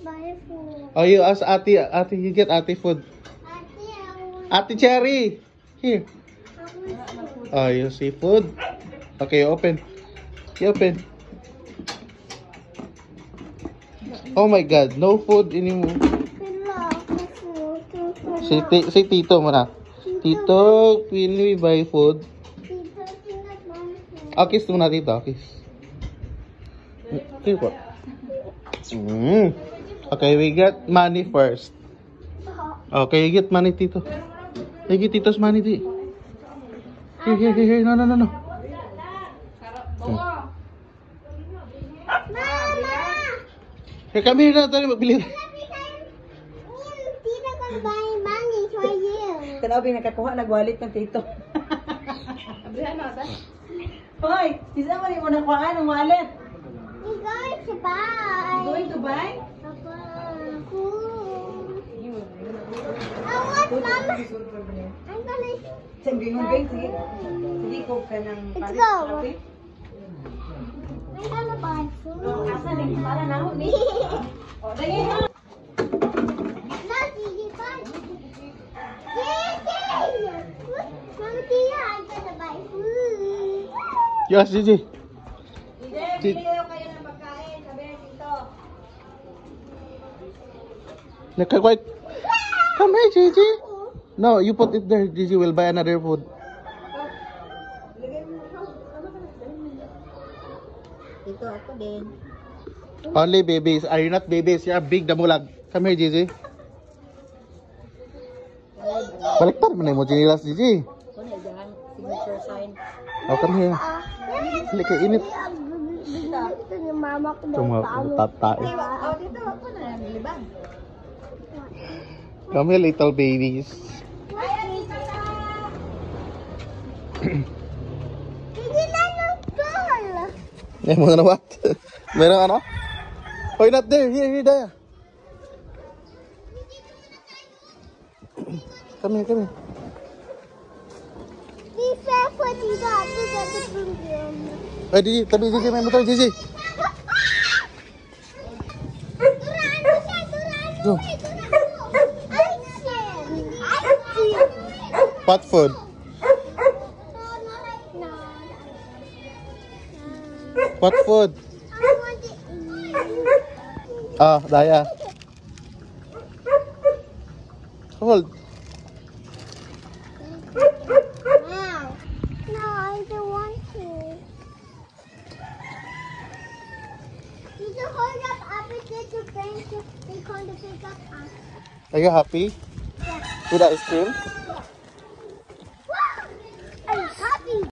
buy food. Oh, you ask Ate. Ate, you get Ate food. Ate, I want Ate Cherry. Here. food. Oh, you see food. Okay, open. You open. Oh my God, no food anymore. Say Tito muna. Tito, will we buy food? Oh, kiss muna Tito, kiss. Kiss po. Okay, we get money first. Okay, you get money, Tito. You get Tito's money, Tito. Here. No. Mama! Here, come here na. Tayo magbili. Tita can buy money for you. Tanaw nakakuha nagwalit ng tito. Hoy, isa mo ni mo nakuha ng wallet. We're going to buy. Going to buy? Food. I want, Mama. I'm gonna... Sige, sige. Sige ko ka ng Let's palit. go. Okay? I'm gonna buy food. Asa ni para na ho ni. O dali ha. No, Gigi, buy. Gigi! Mama, Tia, I'm gonna buy food. Yes, Gigi. Bili kayo ng pagkain, sabi ng tito. Nagka-quiet. Come here, Gigi. No, you put it there. Gigi will buy another food. Ito ako din. Only babies. Are you not babies? You're big damulag. Come here, Gigi. Baliktad mo na mo, Ginilas, Gigi. Ano yan? Signature sign. Oh, come here. Halik ka init. Ito ni Mama ko daw. Tumatae. Oh, dito ako na libang. Come here, little babies. Hindi na ng girl. Eh, mga na what? Meron ano? Oh, not there. Here, there. Come here. Be careful, Tita. Tita, the broom. Eh, Gigi. Tabi, Gigi. May motor, Gigi. Go. What food? What food? Ah, Daya. Hold. No, I don't want to. You can hold up opposite to friends to they come to pick up us. Are you happy Yeah. with the ice cream?